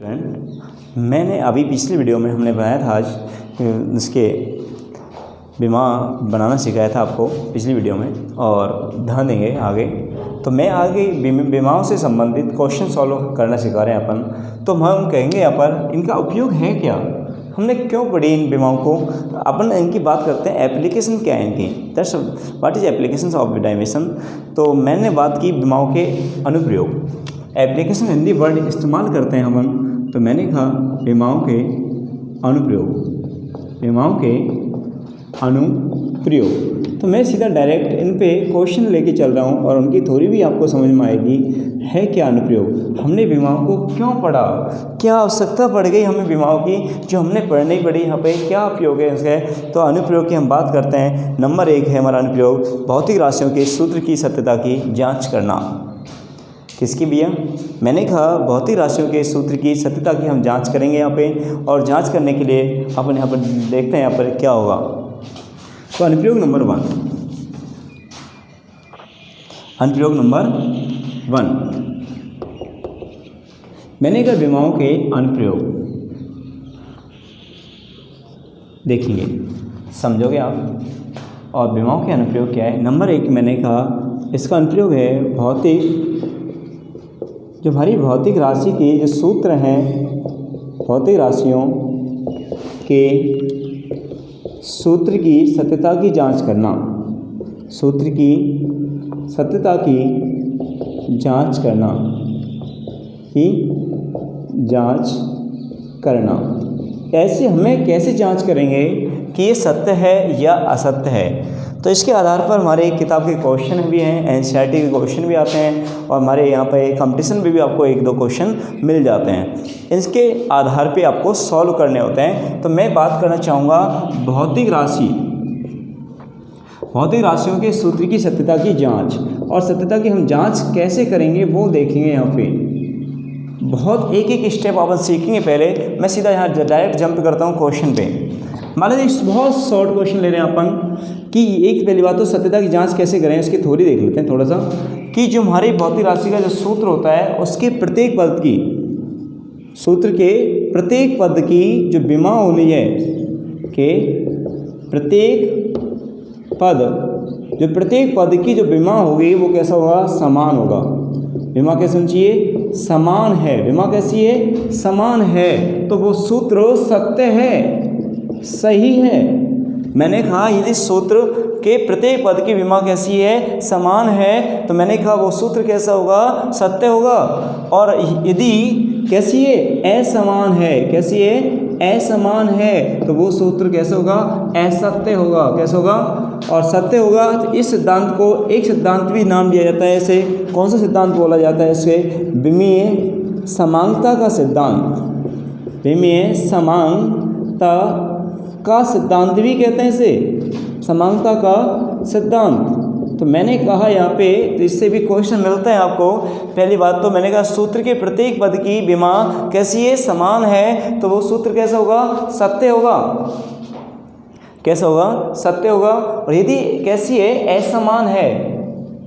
Friend, मैंने अभी पिछली वीडियो में हमने बनाया था आज इसके बीमा बनाना सिखाया था आपको पिछली वीडियो में, और ध्यान देंगे आगे तो मैं आगे बीमाओं से संबंधित क्वेश्चन सॉल्व करना सिखा रहे हैं अपन। तो हम कहेंगे यहाँ पर इनका उपयोग है क्या, हमने क्यों पढ़ी इन बीमाओं को, अपन इनकी बात करते हैं एप्लीकेशन क्या है इनकी, that's what is application of dimension. तो मैंने बात की बीमाओं के अनुप्रयोग, एप्लीकेशन हिंदी वर्ड इस्तेमाल करते हैं हम, तो मैंने कहा बीमाओं के अनुप्रयोग, बीमाओं के अनुप्रयोग। तो मैं सीधा डायरेक्ट इन पे क्वेश्चन लेके चल रहा हूँ और उनकी थ्योरी भी आपको समझ में आएगी। है क्या अनुप्रयोग, हमने बीमाओं को क्यों पढ़ा, क्या आवश्यकता पड़ गई हमें बीमाओं की जो हमने पढ़नी पड़ी, यहाँ पे क्या उपयोग है इसके। तो अनुप्रयोग की हम बात करते हैं। नंबर 1 है हमारा अनुप्रयोग, भौतिक राशियों के सूत्र की सत्यता की जाँच करना। किसकी भैया, मैंने कहा भौतिक राशियों के सूत्र की सत्यता की हम जांच करेंगे यहाँ पे, और जांच करने के लिए अपन यहाँ पर देखते हैं यहाँ पर क्या होगा। तो अनुप्रयोग नंबर 1, अनुप्रयोग नंबर 1 मैंने कहा बीमाओं के अनुप्रयोग देखेंगे, समझोगे आप। और बीमाओं के अनुप्रयोग क्या है। नंबर 1 मैंने कहा इसका अनुप्रयोग है भौतिक, जो हमारी भौतिक राशि के जो सूत्र हैं, भौतिक राशियों के सूत्र की सत्यता की जांच करना, सूत्र की सत्यता की जांच करना, की जांच करना। ऐसे हमें कैसे जांच करेंगे कि ये सत्य है या असत्य है। तो इसके आधार पर हमारे किताब के क्वेश्चन भी हैं, एनसीईआरटी के क्वेश्चन भी आते हैं, और हमारे यहाँ पे कंपटीशन में भी आपको 1-2 क्वेश्चन मिल जाते हैं। इसके आधार पे आपको सॉल्व करने होते हैं। तो मैं बात करना चाहूँगा भौतिक राशि, भौतिक राशियों के सूत्र की सत्यता की जांच, और सत्यता की हम जांच कैसे करेंगे वो देखेंगे। यहाँ पे बहुत एक स्टेप अपन सीखेंगे। पहले मैं सीधा यहाँ डायरेक्ट जंप करता हूँ क्वेश्चन पे। मान लीजिए बहुत शॉर्ट क्वेश्चन ले रहे हैं अपन कि एक पहली बात तो सत्यता की जांच कैसे करें, इसकी थ्योरी देख लेते हैं थोड़ा सा। कि जो हमारी भौतिक राशि का जो सूत्र होता है उसके प्रत्येक पद की, सूत्र के प्रत्येक पद की जो बीमा होनी है, के प्रत्येक पद, जो प्रत्येक पद की जो बीमा होगी वो कैसा होगा, समान होगा। बीमा कैसे होनी चाहिए, समान है। बीमा कैसी है, समान है। तो वो सूत्र सत्य है, सही है। मैंने कहा यदि सूत्र के प्रत्येक पद की बीमा कैसी है, समान है, तो मैंने कहा वो सूत्र कैसा होगा, सत्य होगा। और यदि कैसी है, असमान है, कैसी है, असमान है, तो वो सूत्र कैसा होगा, असत्य होगा। कैसा होगा, और सत्य होगा। तो इस सिद्धांत को एक सिद्धांत भी नाम दिया जाता है। इसे कौन सा सिद्धांत बोला जाता है, इसे विमीय समानता का सिद्धांत, विमीय समानता का सिद्धांत भी कहते हैं इसे, समानता का सिद्धांत। तो मैंने कहा यहाँ पे, तो इससे भी क्वेश्चन मिलता है आपको। पहली बात तो मैंने कहा सूत्र के प्रत्येक पद की बीमा कैसी है, समान है, तो वो सूत्र कैसा होगा, सत्य होगा। कैसा होगा, सत्य होगा। और यदि कैसी है, असमान है,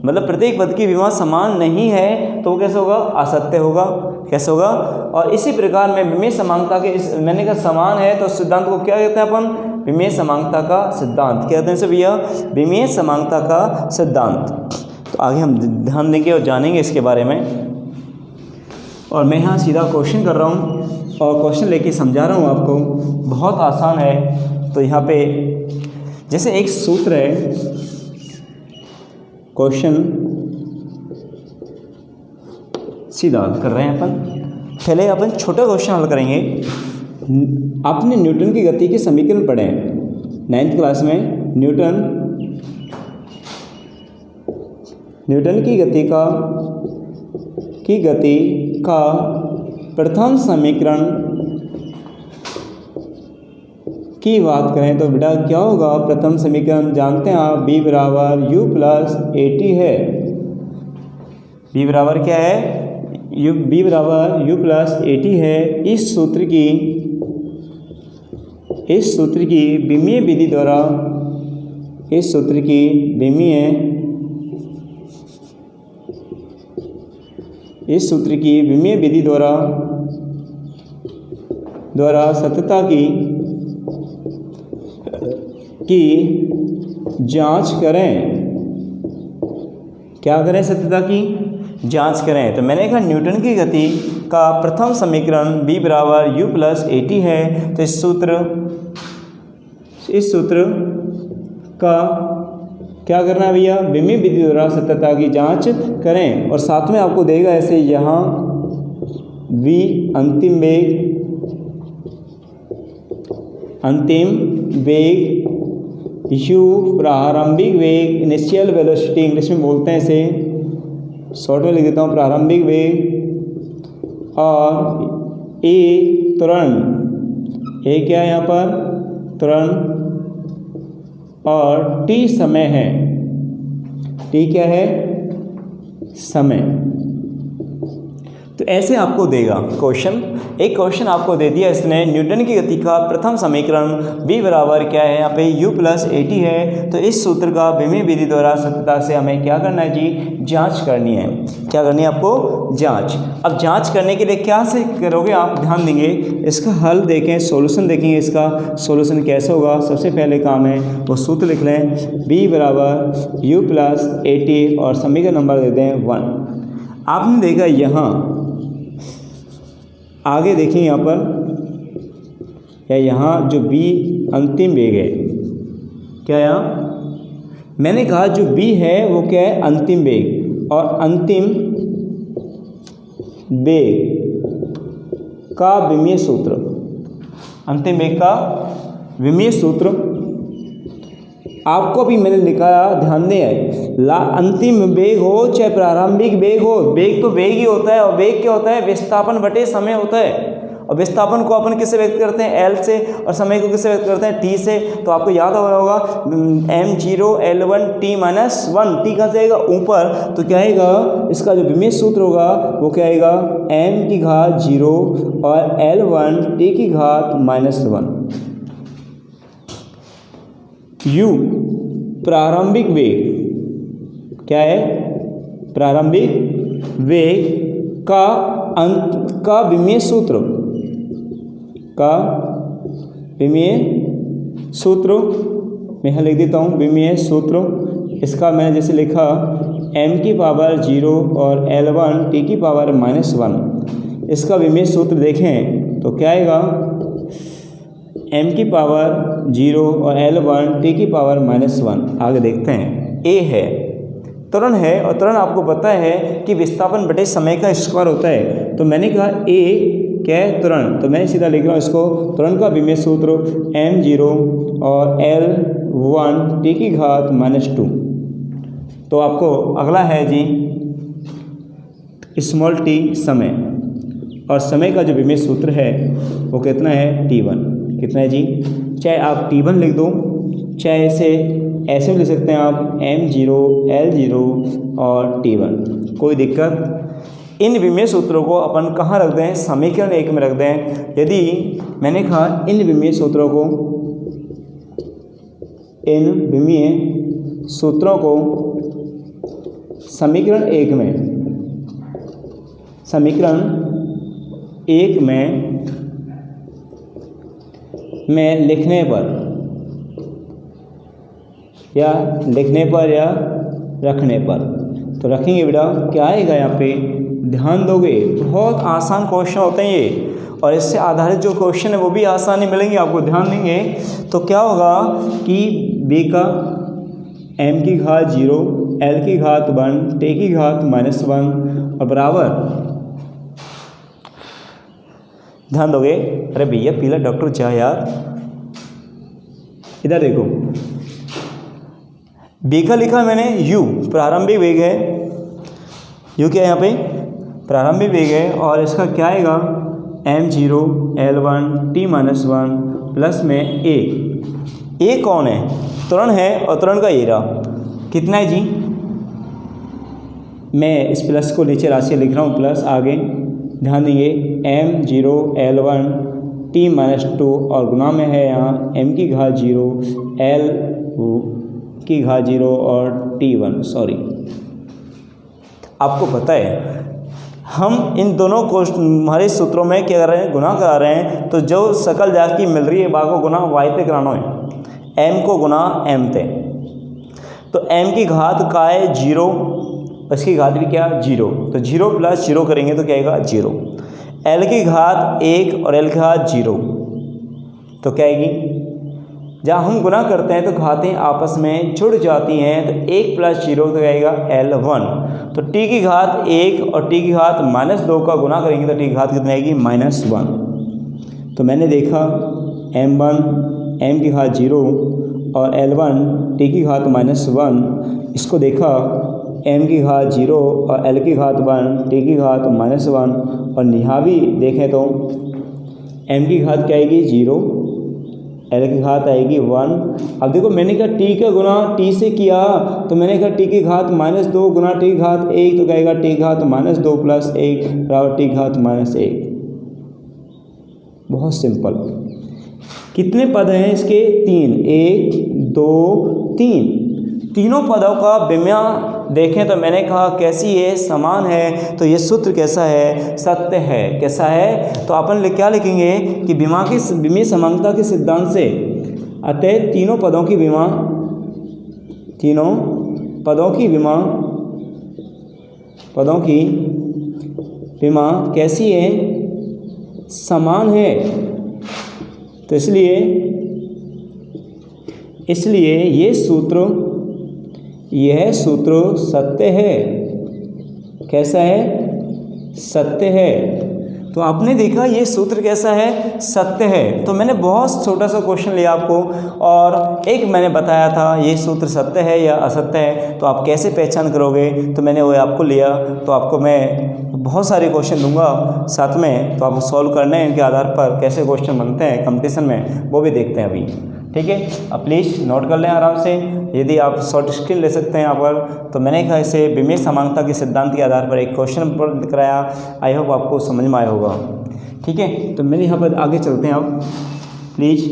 मतलब प्रत्येक पद की बीमा समान नहीं है, तो वो कैसा होगा, असत्य होगा। कैसे होगा। और इसी प्रकार में विमेय समानता के मैंने कहा समान है, तो सिद्धांत को क्या कहते हैं अपन, विमेय समानता का सिद्धांत। क्या कहते हैं इसे भैया, विमेय समानता का सिद्धांत। तो आगे हम ध्यान देंगे और जानेंगे इसके बारे में। और मैं यहाँ सीधा क्वेश्चन कर रहा हूँ और क्वेश्चन लेके समझा रहा हूँ आपको, बहुत आसान है। तो यहाँ पे जैसे एक सूत्र है, क्वेश्चन सीधा कर रहे हैं अपन। पहले अपन छोटा क्वेश्चन हल करेंगे। आपने न्यूटन की गति के समीकरण पढ़े हैं 9th क्लास में। न्यूटन की गति का प्रथम समीकरण की बात करें तो बेटा क्या होगा, प्रथम समीकरण जानते हैं आप, b बराबर u प्लस at है। b बराबर क्या है, b बराबर u प्लस at है। इस सूत्र की विमीय विधि द्वारा, इस सूत्र की विमीय इस सूत्र की विमीय विधि द्वारा द्वारा सत्यता की जांच करें। क्या करें? सत्यता की जांच करें। तो मैंने कहा न्यूटन की गति का प्रथम समीकरण B बराबर U प्लस AT है। तो इस सूत्र का क्या करना है भैया? विमीय विधि द्वारा सत्यता की जांच करें। और साथ में आपको देगा ऐसे यहाँ V अंतिम वेग, U प्रारंभिक वेग, इनिशियल वेलोसिटी इंग्लिश में बोलते हैं इसे, शॉर्ट में लिख देता हूँ प्रारंभिक वेग, और A त्वरण, A क्या है यहाँ पर? त्वरण, और T समय है। T क्या है? समय। तो ऐसे आपको देगा क्वेश्चन। एक क्वेश्चन आपको दे दिया इसने, न्यूटन की गति का प्रथम समीकरण B बराबर क्या है? यहाँ पे U प्लस AT है। तो इस सूत्र का विमीय विधि द्वारा सत्यता से हमें क्या करना है जी? जांच करनी है। क्या करनी है आपको? जांच। अब जांच करने के लिए क्या से करोगे आप? ध्यान देंगे, इसका हल देखें, सॉल्यूशन देखेंगे, इसका सॉल्यूशन कैसे होगा। सबसे पहले काम है वो सूत्र लिख लें, B बराबर U प्लस AT, और समीकरण नंबर दे दें 1। आपने देखा यहाँ आगे देखिए यहाँ पर, या यहाँ जो B अंतिम वेग है, क्या यहाँ मैंने कहा जो B है वो क्या है? अंतिम वेग। और अंतिम वेग का विमीय सूत्र, अंतिम वेग का विमीय सूत्र आपको भी मैंने लिखा, ध्यान दें, अंतिम वेग हो चाहे प्रारंभिक वेग हो, वेग तो वेग ही होता है। और वेग क्या होता है? विस्थापन बटे समय होता है। और विस्थापन को अपन किससे व्यक्त करते हैं? L से, और समय को किससे व्यक्त करते हैं? T से। तो आपको याद हो रहा होगा m0 L1 T minus 1, T कहाँ से आएगा? ऊपर। तो क्या आएगा? इसका जो विमीय सूत्र होगा वो क्या आएगा? m की घात 0 और L1 T की घात माइनस 1। U प्रारंभिक वेग क्या है? प्रारंभिक वेग का विमीय सूत्र, मैं यहाँ लिख देता हूँ विमीय सूत्र। इसका मैंने जैसे लिखा m की पावर 0 और L1 T की पावर माइनस 1। इसका विमीय सूत्र देखें तो क्या आएगा? m की पावर 0 और L1 T की पावर माइनस 1। आगे देखते हैं, A है त्वरण है, और त्वरण आपको पता है कि विस्थापन बटे समय का स्क्वायर होता है। तो मैंने कहा A क्या है? त्वरण। तो मैं सीधा लिख रहा हूँ इसको, त्वरण का विमीय सूत्र m0 और L1 T की घात माइनस 2। तो आपको अगला है जी स्मॉल t समय, और समय का जो विमीय सूत्र है वो कितना है? T1। कितना है जी? चाहे आप T1 लिख दो, चाहे इसे ऐसे भी लिख सकते हैं आप m0 L0 और T1, कोई दिक्कत। इन विमीय सूत्रों को अपन कहाँ रख दें? समीकरण 1 में रख दें। यदि मैंने कहा इन विमीय सूत्रों को समीकरण 1 में लिखने पर या रखने पर, तो रखेंगे बेटा, क्या आएगा यहाँ पे? ध्यान दोगे, बहुत आसान क्वेश्चन होते हैं ये, और इससे आधारित जो क्वेश्चन है वो भी आसानी मिलेंगे आपको। ध्यान देंगे तो क्या होगा कि B का m की घात 0, L की घात 1, T की घात माइनस 1 और बराबर, ध्यान दोगे। अरे भैया पीला डॉक्टर जा यार, इधर देखो, B का लिखा मैंने U प्रारंभिक वेग है, U क्या है यहाँ पे? प्रारंभिक वेग है, और इसका क्या आएगा? m0 L1 T minus 1 plus में A कौन है? त्वरण है, और त्वरण का एरा कितना है जी? मैं इस प्लस को नीचे राशि लिख रहा हूँ, प्लस आगे ध्यान देंगे m0 L1 T माइनस 2 और गुना में है यहाँ m की घात 0 L की घात 0 और T1। सॉरी, आपको पता है हम इन दोनों को हमारे सूत्रों में क्या कर रहे हैं, गुना करा रहे हैं। तो जो सकल जाति मिल रही है बाको गुना वाई ते कराना है, एम को गुना एम ते। तो एम की घात का है 0, इसकी घात भी क्या 0, तो 0 प्लस 0 करेंगे तो क्या आएगा 0। एल की घात 1 और एल की घात 0, तो क्या आएगी, जहाँ हम गुना करते हैं तो घातें आपस में जुड़ जाती हैं, तो 1 प्लस 0 तो आएगा L1। तो t की घात 1 और t की घात -2 का गुना करेंगे तो t की घात कितनी आएगी -1। तो मैंने देखा m1 m की घात 0 और L1 t की घात -1, इसको देखा m की घात 0 और l की घात 1 t की घात -1, और यहाँ भी देखें तो m की घात क्या आएगी 0, एल की घात आएगी 1। अब देखो मैंने कहा टी का गुना टी से किया, तो मैंने कहा टी की घात -2 गुना टी की घात 1, तो कहेगा टी की घात -2 प्लस 1 बराबर टी की घात -1। बहुत सिंपल। कितने पद हैं इसके, 3, 1 2 3। तीनों पदों का विम्या देखें तो मैंने कहा कैसी है, समान है। तो ये सूत्र कैसा है, सत्य है। कैसा है, तो अपन क्या लिखेंगे कि विमीय समानता के सिद्धांत से अतः तीनों पदों की विमा कैसी है, समान है। तो इसलिए यह सूत्र सत्य है। कैसा है, सत्य है। तो आपने देखा ये सूत्र कैसा है, सत्य है। तो मैंने बहुत छोटा सा क्वेश्चन लिया आपको, और एक मैंने बताया था ये सूत्र सत्य है या असत्य है, तो आप कैसे पहचान करोगे, तो मैंने वो आपको लिया। तो आपको मैं बहुत सारे क्वेश्चन दूंगा साथ में, तो आपको सॉल्व करने हैं। इनके आधार पर कैसे क्वेश्चन बनते हैं कंपटीशन में, वो भी देखते हैं अभी। ठीक है, अब प्लीज़ नोट कर लें आराम से। यदि आप शॉर्ट स्क्रीन ले सकते हैं यहाँ पर। तो मैंने कहा इसे विमीय समानता के सिद्धांत के आधार पर एक क्वेश्चन पर कराया। आई होप आपको समझ में आया होगा। ठीक है, तो मैंने यहाँ पर आगे चलते हैं। अब प्लीज़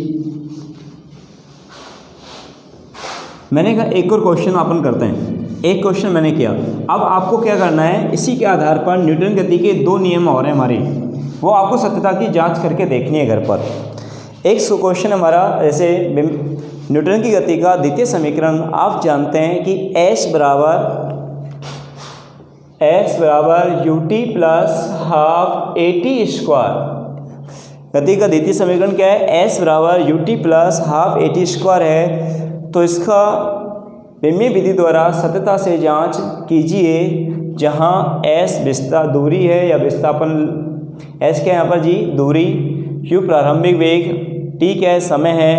मैंने कहा एक और क्वेश्चन अपन करते हैं। एक क्वेश्चन मैंने किया, अब आपको क्या करना है, इसी के आधार पर न्यूटन गति के 2 नियम और हैं हमारे, वो आपको सत्यता की जाँच करके देखनी है घर पर। एक क्वेश्चन हमारा, जैसे न्यूटन की गति का द्वितीय समीकरण आप जानते हैं कि s बराबर ut प्लस हाफ at²। गति का द्वितीय समीकरण क्या है, s बराबर ut प्लस हाफ at² है। तो इसका विमीय विधि द्वारा सत्यता से जांच कीजिए, जहां s दूरी है या विस्थापन, s क्या है यहाँ पर जी, दूरी, u प्रारंभिक वेग, t क्या है, समय है,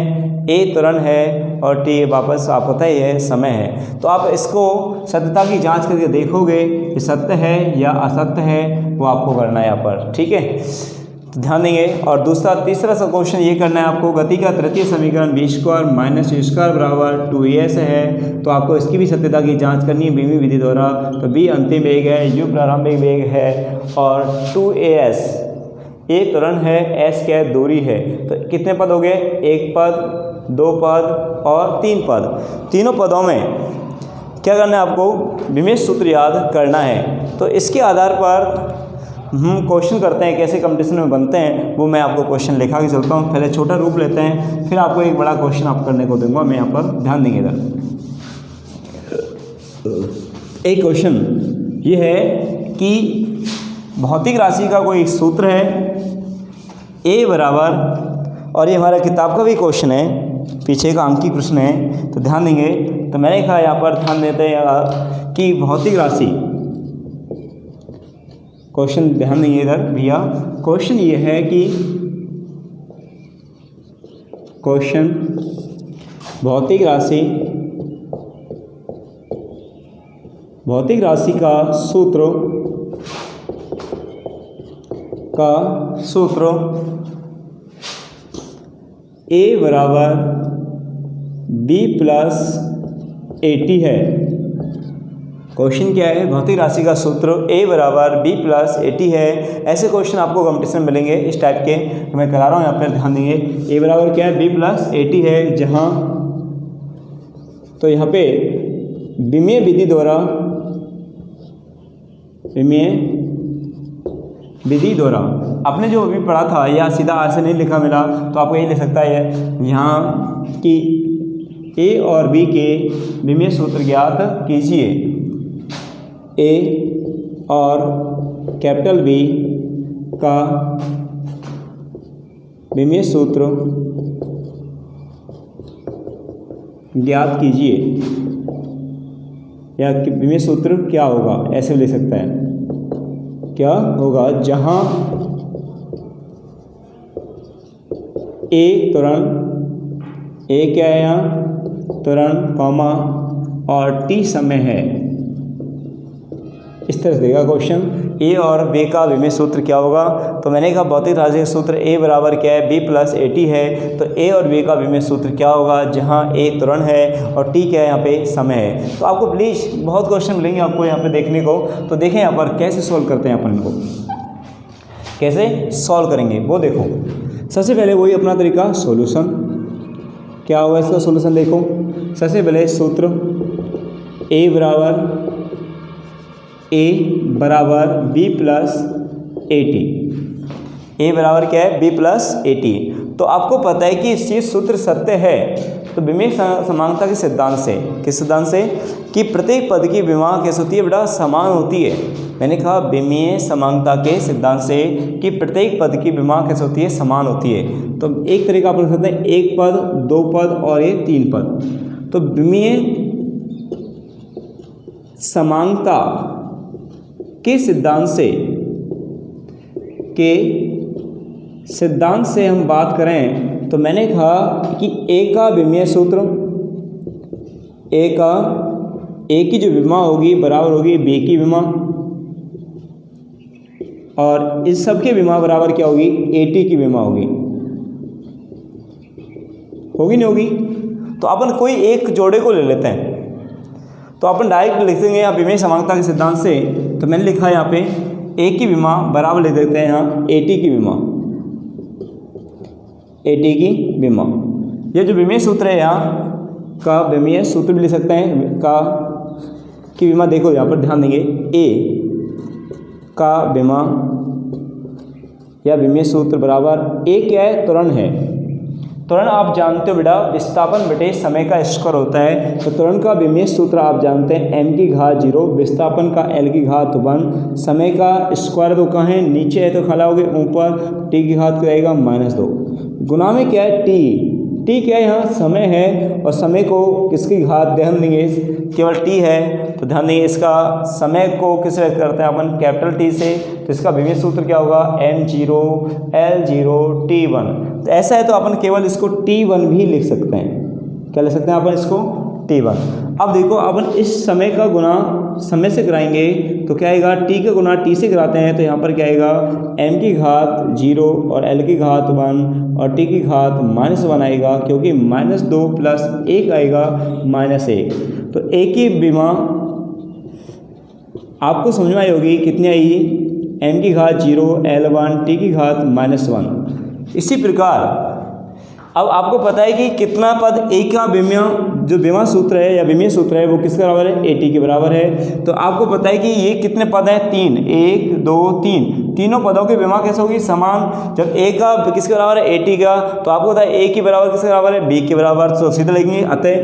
a त्वरण है, और t वापस आप पता ही है समय है। तो आप इसको सत्यता की जांच करके देखोगे कि सत्य है या असत्य है, वो आपको करना है यहाँ पर। ठीक है, तो ध्यान देंगे। और तीसरा सा क्वेश्चन ये करना है आपको, गति का तृतीय समीकरण v² माइनस u² बराबर 2as है। तो आपको इसकी भी सत्यता की जांच करनी है विमीय विधि द्वारा। तो v अंतिम वेग है, u प्रारंभिक वेग है, और 2as a त्वरण है, s क्या है, दूरी है। तो कितने पद हो गए, 1 पद, 2 पद और 3 पद। तीनों पदों में क्या करना है आपको, विमीय सूत्र याद करना है। तो इसके आधार पर हम क्वेश्चन करते हैं, कैसे कंपटीशन में बनते हैं, वो मैं आपको क्वेश्चन लिखा के चलता हूँ। पहले छोटा रूप लेते हैं, फिर आपको एक बड़ा क्वेश्चन आप करने को दूंगा मैं यहाँ पर, ध्यान देंगे इधर। एक क्वेश्चन ये है कि भौतिक राशि का कोई सूत्र है a बराबर, और ये हमारा किताब का भी क्वेश्चन है, पीछे का अंकी प्रश्न है, तो ध्यान देंगे। तो मैंने कहा यहाँ पर ध्यान देते हैं कि भौतिक राशि, क्वेश्चन ध्यान देंगे इधर भैया। क्वेश्चन ये है कि क्वेश्चन भौतिक राशि का सूत्र a बराबर b प्लस at है। क्वेश्चन क्या है, भौतिक राशि का सूत्र a बराबर b प्लस at है। ऐसे क्वेश्चन आपको कंपटीशन मिलेंगे इस टाइप के, तो मैं करा रहा हूँ यहाँ पर, ध्यान देंगे। a बराबर क्या है, b प्लस at है, जहाँ तो यहाँ पे विमीय विधि द्वारा विधि द्वारा। आपने जो अभी पढ़ा था या सीधा ऐसे नहीं लिखा मिला तो आपको ये लिख सकता है यहाँ कि ए और बी के विमीय सूत्र ज्ञात कीजिए। ए और कैपिटल बी का विमीय सूत्र ज्ञात कीजिए, या विमीय सूत्र क्या होगा, ऐसे ले सकता है। क्या होगा जहाँ ए त्वरण, ए क्या है यहाँ त्वरण, कॉमा और टी समय है। इस तरह से देगा क्वेश्चन। ए और बी का विमीय सूत्र क्या होगा, तो मैंने कहा भौतिक राशि का सूत्र ए बराबर क्या है, बी प्लस ए टी है। तो ए और बी का विमीय सूत्र क्या होगा, जहाँ ए त्वरण है और टी क्या है यहाँ पे समय है। तो आपको प्लीज़ बहुत क्वेश्चन मिलेंगे आपको यहाँ पे देखने को। तो देखें यहाँ पर कैसे सॉल्व करते हैं अपन इनको, कैसे सॉल्व करेंगे वो देखो। सबसे पहले वही अपना तरीका, सॉल्यूशन। क्या होगा इसका सॉल्यूशन देखो। सबसे पहले सूत्र ए बराबर बी प्लस ए टी। ए बराबर क्या है, बी प्लस ए टी। तो आपको पता है कि ये सूत्र सत्य है। तो विमीय समानता के सिद्धांत से, किस सिद्धांत से, कि प्रत्येक पद की विमा कैसे होती है बेटा, समान होती है। मैंने कहा विमीय समानता के सिद्धांत से कि प्रत्येक पद की विमा कैसे होती है, समान होती है। तो एक तरीका आप लिख सकते हैं, एक पद, दो पद और ये तीन पद। तो विमीय समानता के सिद्धांत से हम बात करें तो मैंने कहा कि ए का विमीय सूत्र, ए की जो विमा होगी बराबर होगी बी की विमा, और इस सब की विमा बराबर क्या होगी, ए टी की विमा होगी नहीं होगी। तो अपन कोई एक जोड़े को ले लेते हैं। तो अपन डायरेक्ट लिख देंगे यहाँ विमीय समानता के सिद्धांत से। तो मैंने लिखा है यहाँ पे ए की विमा बराबर लिख देते हैं यहाँ ए टी की विमा, ए टी की विमा। ये जो विमीय सूत्र है यहाँ का विमीय सूत्र भी लिख सकते हैं, का की विमा देखो यहाँ पर ध्यान देंगे, ए का विमा या विमीय सूत्र बराबर, ए क्या है, त्वरण है। त्वरण आप जानते हो बेटा विस्थापन बटे समय का स्क्वायर होता है। तो त्वरण का विमीय सूत्र आप जानते हैं m की घात 0, विस्थापन का l की घात 1, समय का स्क्वायर तो कहाँ है, नीचे है तो खड़ा होगे ऊपर, t की घात क्या आएगा -2, गुना में क्या है t क्या है यहाँ समय है, और समय को किसकी घात ध्यान देंगे, केवल t है तो ध्यान देंगे इसका समय को किससे करते हैं अपन, कैपिटल T से। तो इसका विमीय सूत्र क्या होगा, m0 l0 t1। तो ऐसा है तो अपन केवल इसको t1 भी लिख सकते हैं। क्या लिख सकते हैं अपन इसको, t1। अब देखो अपन इस समय का गुना समय से कराएंगे तो क्या आएगा, t का गुना t से कराते हैं तो यहाँ पर क्या आएगा, m की घात 0 और l की घात 1 और t की घात -1 आएगा, क्योंकि -2 प्लस 1 आएगा -1। तो a की विमा आपको समझ में आई होगी, कितनी आई, m की घात 0 l1 t की घात -1। इसी प्रकार अब आपको पता है कि कितना पद, ए का विमीय जो विमा सूत्र है या विमीय सूत्र है वो किसके बराबर है, ए टी के बराबर है। तो आपको पता है कि ये कितने पद हैं, 3, 1 2 3, तीनों पदों की विमा कैसे होगी, समान। जब ए का किसके बराबर है, ए टी का, तो आपको पता है ए की बराबर किसके बराबर है, बी के बराबर। तो सीधे लिखेंगे, अतः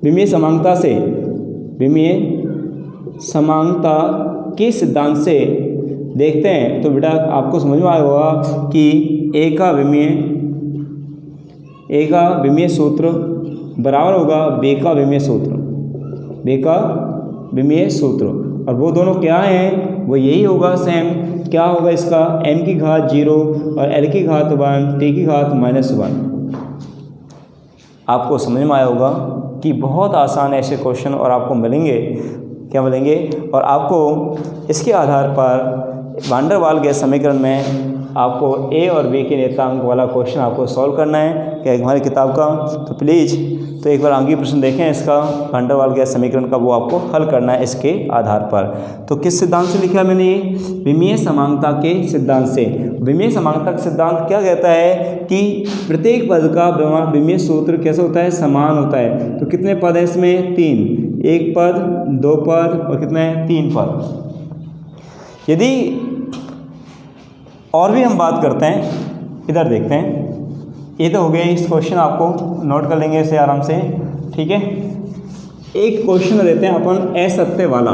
विमीय समानता से, विमीय समानता के सिद्धांत से देखते हैं तो बेटा आपको समझ में आया होगा कि ए का विमीय सूत्र बराबर होगा बी का विमीय सूत्र, और वो दोनों क्या हैं, वो यही होगा सेम। क्या होगा इसका, m की घात 0 और l की घात 1 t की घात -1। आपको समझ में आया होगा कि बहुत आसान ऐसे क्वेश्चन और आपको मिलेंगे, क्या मिलेंगे, और आपको इसके आधार पर वान डेर वाल गैस समीकरण में आपको ए और बी के नियतांक वाला क्वेश्चन आपको सॉल्व करना है क्या हमारी किताब का। तो प्लीज़ तो एक बार आगे प्रश्न देखें इसका, वान डेर वाल गैस समीकरण का, वो आपको हल करना है इसके आधार पर। तो किस सिद्धांत से लिखा है मैंने ये, विमीय समानता के सिद्धांत से। विमीय समानता का सिद्धांत क्या कहता है कि प्रत्येक पद का विमीय सूत्र कैसे होता है, समान होता है। तो कितने पद हैं इसमें, 3, 1 पद, 2 पद और कितने, 3 पद। यदि और भी हम बात करते हैं, इधर देखते हैं, ये तो हो गया इस क्वेश्चन, आपको नोट कर लेंगे इसे आराम से, ठीक है। एक क्वेश्चन देते हैं अपन असत्य वाला।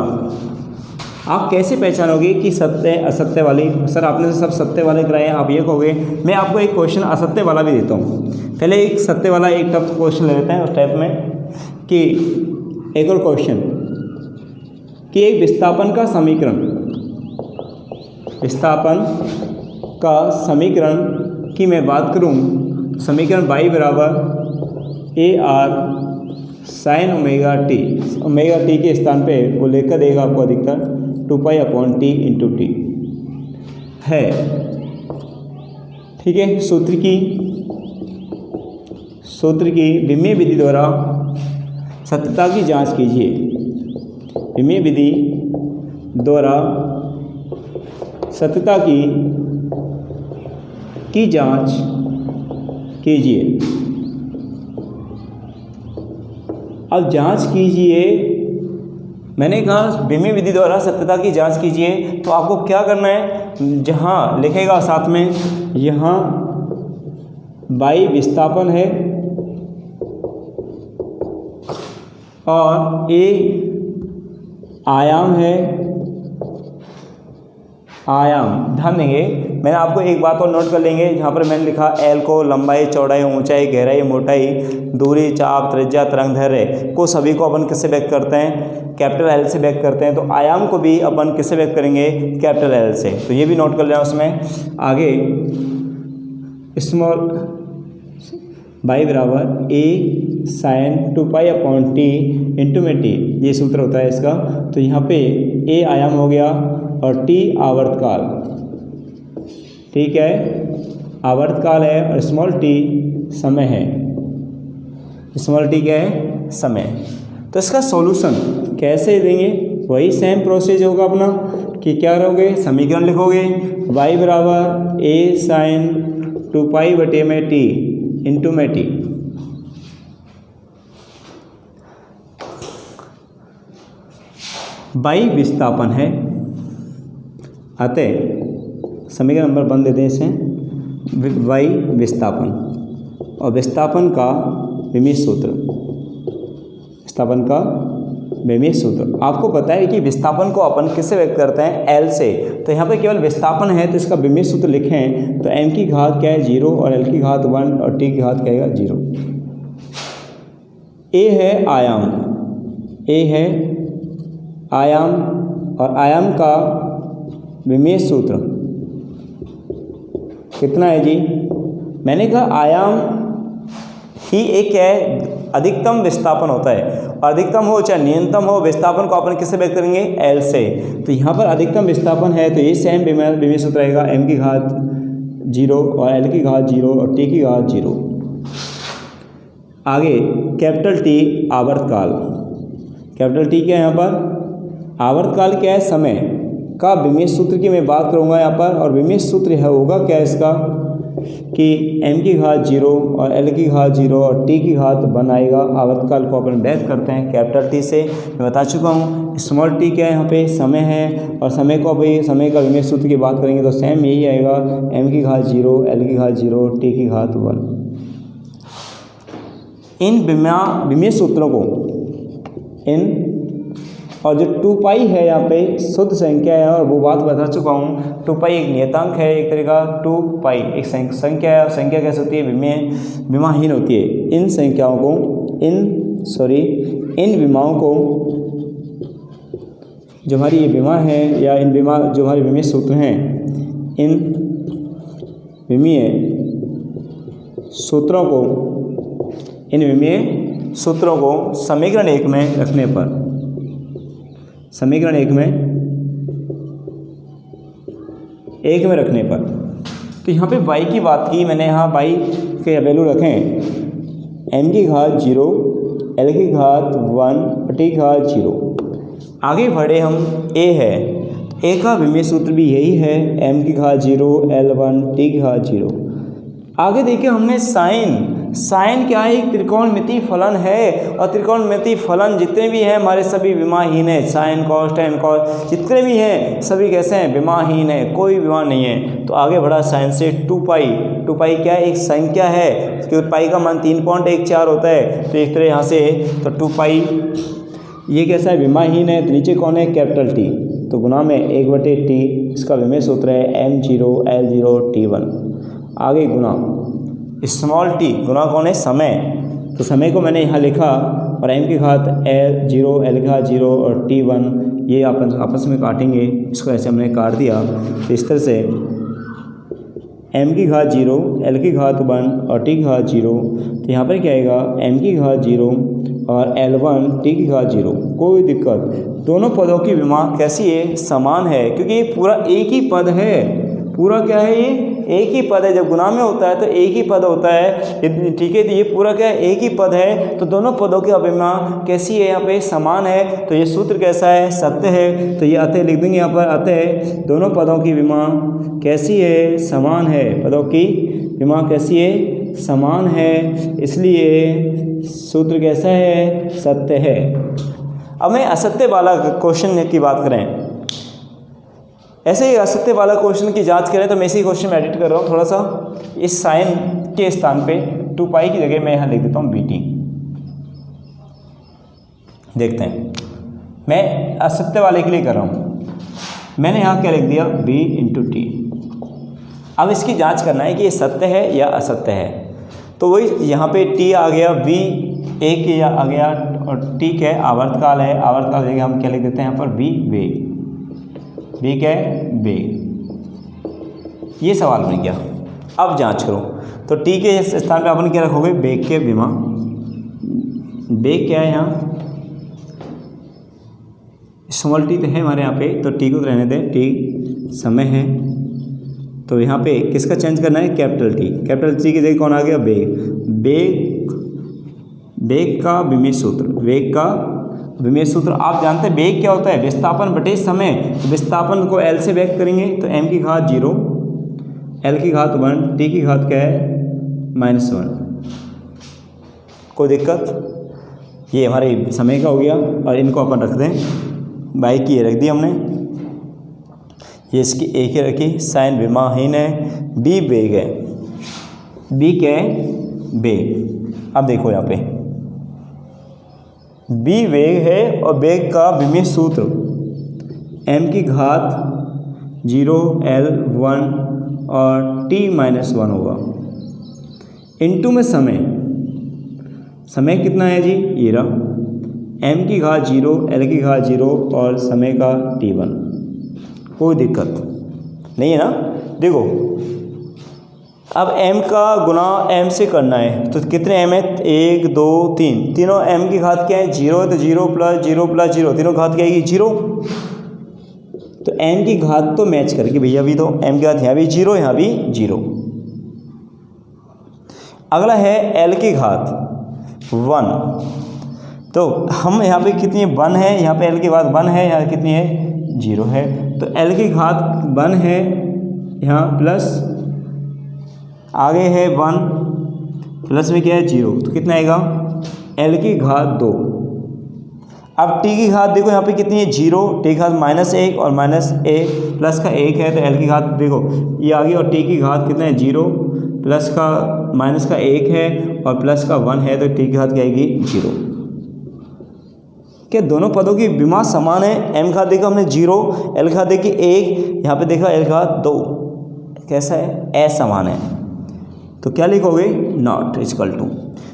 आप कैसे पहचानोगे कि सत्य असत्य वाली? सर आपने सब सत्य वाले कराए हैं, आप ये कहोगे। मैं आपको एक क्वेश्चन असत्य वाला भी देता हूँ। पहले एक सत्य वाला एक टफ क्वेश्चन ले लेते हैं उस टाइप में कि एक और क्वेश्चन कि एक विस्थापन का समीकरण, विस्थापन का समीकरण की मैं बात करूं, समीकरण y बराबर A R sine omega T के स्थान पे वो लेकर देगा आपको अधिकतर 2π/t इंटू टी है, ठीक है। सूत्र की विमीय विधि द्वारा सत्यता की जांच कीजिए। विमीय विधि द्वारा सत्यता की जांच कीजिए। अब जांच कीजिए, मैंने कहा विमीय विधि द्वारा सत्यता की जांच कीजिए, तो आपको क्या करना है, जहाँ लिखेगा साथ में, यहाँ y विस्थापन है और a आयाम है, आयाम। ध्यान देंगे, मैंने आपको एक बात और नोट कर लेंगे, जहाँ पर मैंने लिखा L को लंबाई, चौड़ाई, ऊंचाई, गहराई, मोटाई, दूरी, चाप, त्रिज्या, तरंगदैर्घ्य को सभी को अपन किससे व्यक्त करते हैं, कैपिटल L से व्यक्त करते हैं। तो आयाम को भी अपन किससे व्यक्त करेंगे, कैपिटल L से। तो ये भी नोट कर लेना। उसमें आगे स्मॉल y बराबर a साइन 2π/t इंटू में t, ये सूत्र होता है इसका। तो यहाँ पे a आयाम हो गया और t आवर्तकाल, ठीक है, आवर्तकाल है, और स्मॉल t समय है। स्मॉल t क्या है, समय। तो इसका सॉल्यूशन कैसे देंगे, वही सेम प्रोसेस होगा अपना कि क्या करोगे, समीकरण लिखोगे y बराबर a साइन 2π/t इंटू में t। y विस्थापन है, अतः समीकरण नंबर 1 देते हैं इसे, y विस्थापन, और विस्थापन का विमीय सूत्र, विस्थापन का विमीय सूत्र। आपको पता है कि विस्थापन को अपन किससे व्यक्त करते हैं, L से। तो यहाँ पे केवल विस्थापन है, तो इसका विमीय सूत्र लिखें तो m की घात क्या है 0, और L की घात 1, और t की घात क्या है 0। a है आयाम, a है आयाम, और आयाम का विमीय सूत्र कितना है जी, मैंने कहा आयाम ही एक है, अधिकतम विस्थापन होता है, और अधिकतम हो चाहे न्यूनतम हो, विस्थापन को अपन किससे व्यक्त करेंगे, L से। तो यहाँ पर अधिकतम विस्थापन है, तो ये सेम विमीय सूत्र रहेगा, m की घात 0 और L की घात 0 और t की घात 0। आगे कैपिटल T आवर्तकाल, कैपिटल T क्या है यहाँ पर, आवर्तकाल क्या है, समय का विमीय सूत्र की मैं बात करूँगा यहाँ पर। और विमीय सूत्र है होगा क्या इसका कि m की घात 0 और L की घात 0 और t की घात 1 आएगा। आवर्तकाल को अपन व्यक्त करते हैं कैपिटल T से, मैं बता चुका हूँ। स्मॉल t क्या है, यहाँ पे समय है, और समय को अभी समय का विमीय सूत्र की बात करेंगे तो सेम यही आएगा, m की घात 0, L की घात 0, t की घात 1। इन विमीय सूत्रों को, इन, और जो 2π है यहाँ पे शुद्ध संख्या है, और वो बात बता चुका हूँ। 2π एक नियतांक है, एक तरह का 2π एक संख्या है, और संख्या कैसे होती है, विमाहीन होती है। इन संख्याओं को, इन विमाओं को, जो हमारी ये विमा है, या इन विमा जो हमारे विमीय सूत्र हैं, इन विमीय सूत्रों को समीकरण 1 में रखने पर, समीकरण 1 में रखने पर, तो यहाँ पे y की बात की मैंने, यहाँ y के वैल्यू रखें m की घात 0, L की घात 1, t की घात 0। आगे बढ़े हम, a है, a का विमीय सूत्र भी यही है, m की घात 0, L 1, t की घात 0। आगे देखिए हमने साइन साइन क्या है? एक त्रिकोणमितीय फलन है और त्रिकोणमितीय फलन जितने भी हैं हमारे सभी विमाहीन है। साइन कॉस टेन कॉस जितने भी हैं सभी कैसे हैं? विमाहीन है, कोई विमा नहीं है। तो आगे बढ़ा साइन से 2 पाई। 2 पाई क्या है? एक संख्या है क्योंकि पाई का मान 3.14 होता है। तो एक तरह यहाँ से तो 2 पाई ये कैसा है? विमाहीन है। तो नीचे कौन है? Capital T. तो गुना में 1/t, इसका विमेय सूत्र है m0 l0 t1। आगे गुना स्मॉल टी, गुना कौन है? समय। तो समय को मैंने यहाँ लिखा और m की घात l0 l की घात 0 और t1 ये आपस में काटेंगे। इसको ऐसे हमने काट दिया। तो इस तरह से m की घात 0 l की घात 1 और t की घात 0। तो यहाँ पर क्या आएगा? m की घात 0 और L1 t की घात 0। कोई दिक्कत, दोनों पदों की विमा कैसी है? समान है क्योंकि ये पूरा एक ही पद है। पूरा क्या है? ये एक ही पद है। जब गुना में होता है तो एक ही पद होता है, ठीक है। तो ये पूरा क्या है? एक ही पद है। तो दोनों पदों की अभिमा कैसी है? यहाँ पे समान है। तो ये सूत्र कैसा है? सत्य है। तो ये अतः लिख देंगे यहाँ पर, अतः दोनों पदों की विमा कैसी है? समान है। पदों की विमा कैसी है? समान है। इसलिए सूत्र कैसा है? सत्य है। अब मैं असत्य वाला क्वेश्चन की बात करें, ऐसे ही असत्य वाला क्वेश्चन की जांच करें तो मैं इसी क्वेश्चन में एडिट कर रहा हूँ थोड़ा सा। इस साइन के स्थान पे 2 पाई की जगह मैं यहाँ लिख देता हूँ bt। देखते हैं, मैं असत्य वाले के लिए कर रहा हूँ। मैंने यहाँ क्या लिख दिया? b × t। अब इसकी जांच करना है कि ये सत्य है या असत्य है। तो वही यहाँ पे t आ गया, v एक या आ गया और t क्या है? आवर्तकाल है। आवर्तकाल जगह हम क्या लिख देते हैं यहाँ पर? v वेग। v क्या है? वेग। ये सवाल बन गया। अब जांच करो तो t के स्थान पे अपन क्या रखोगे? वेग के विमा। वेग क्या है? यहाँ स्मॉल t तो है हमारे यहाँ पे, तो t को रहने दें। t समय है। तो यहाँ पे किसका चेंज करना है? Capital T. कैपिटल टी की जगह कौन आ गया? वेग। वेग का विमेय सूत्र, वेग का विमेय सूत्र आप जानते हैं। वेग क्या होता है? विस्थापन बटे समय। तो विस्थापन को l से व्यक्त करेंगे तो m की घात 0 l की घात 1 t की घात क्या है? -1। कोई दिक्कत? ये हमारे समय का हो गया और इनको अपन रख दें। बाई की ये रख दी हमने, ये इसकी एक ही रखी। साइन विमाहीन है। b वेग है। b क्या है? वेग। अब देखो यहाँ पे b वेग है और वेग का विमेय सूत्र m की घात 0 l 1 और t-1 होगा। इनटू में समय, समय कितना है जी? ये रहा m की घात 0 l की घात 0 और समय का t1। कोई दिक्कत नहीं है ना? देखो अब m का गुना m से करना है तो कितने m है? 1 2 3, तीनों m की घात क्या है? 0 है। तो 0 + 0 + 0, तीनों घात क्या आएगी? 0। तो m की घात तो मैच करके भैया, अभी तो m की घात यहाँ भी 0 यहाँ भी 0। अगला है l की घात 1। तो हम यहाँ पे कितनी 1 है? यहाँ पे l की घात 1 है, यहाँ कितनी है? 0 है। तो l की घात 1 है यहाँ, प्लस आगे है 1, प्लस में क्या है? 0। तो कितना आएगा? l की घात 2। अब t की घात देखो यहाँ पे कितनी है? 0। t की घात -1 और -1 प्लस का 1 है। तो l की घात देखो ये आ गई और t की घात कितना है? 0 प्लस का माइनस का 1 है और प्लस का 1 है। तो t की घात क्या आएगी? 0। क्या दोनों पदों की विमा समान है? m घात देखा हमने 0, l घात देखी 1, यहाँ पे देखा l घात 2। कैसा है? असमान है। तो क्या लिखोगे? Not equal to.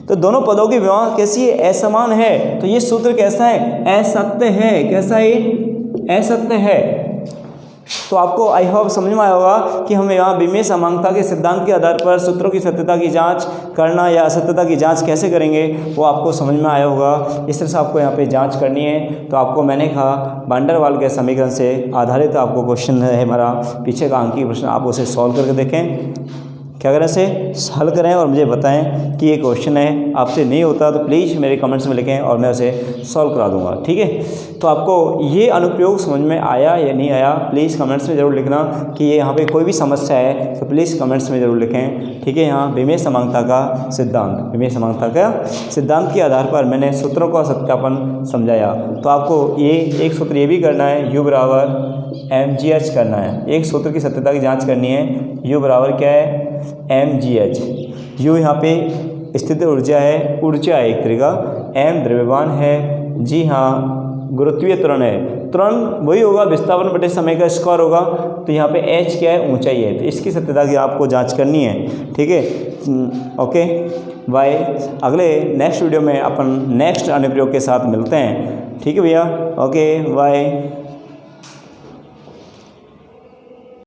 तो दोनों पदों की विमा कैसी है? असमान है। तो ये सूत्र कैसा है? असत्य है। कैसा है? असत्य है। तो आपको आई होप समझ में आया होगा कि हम यहाँ विमेय समानता के सिद्धांत के आधार पर सूत्रों की सत्यता की जांच करना या असत्यता की जांच कैसे करेंगे वो आपको समझ में आया होगा। इस तरह से आपको यहाँ पे जांच करनी है। तो आपको मैंने कहा वैन डर वाल के समीकरण से आधारित आपको क्वेश्चन है हमारा, पीछे का अंकीय प्रश्न, आप उसे सॉल्व करके देखें। क्या करें, इसे हल करें और मुझे बताएं कि ये क्वेश्चन है आपसे नहीं होता तो प्लीज़ मेरे कमेंट्स में लिखें और मैं उसे सॉल्व करा दूंगा। ठीक है, तो आपको ये अनुप्रयोग समझ में आया या नहीं आया प्लीज़ कमेंट्स में ज़रूर लिखना कि ये यहाँ पे कोई भी समस्या है तो प्लीज़ कमेंट्स में ज़रूर लिखें। ठीक है, यहाँ विमेय समांगता का सिद्धांत, विमेय समांगता का सिद्धांत के आधार पर मैंने सूत्रों का सत्यापन समझाया। तो आपको ये एक सूत्र ये भी करना है, U बराबर mgh करना है। एक सूत्र की सत्यता की जांच करनी है, U बराबर क्या है, mgh। U यहाँ पे स्थित ऊर्जा है, ऊर्जा एक तरीका, m द्रव्यमान है, जी हाँ गुरुत्वीय त्वरण है, त्वरण वही होगा विस्थापन बटे समय का स्क्वायर होगा। तो यहाँ पे h क्या है, ऊंचाई है। तो इसकी सत्यता की आपको जांच करनी है। ठीक है, ओके बाय। अगले नेक्स्ट वीडियो में अपन नेक्स्ट अनुप्रयोग के साथ मिलते हैं। ठीक है भैया, ओके बाय।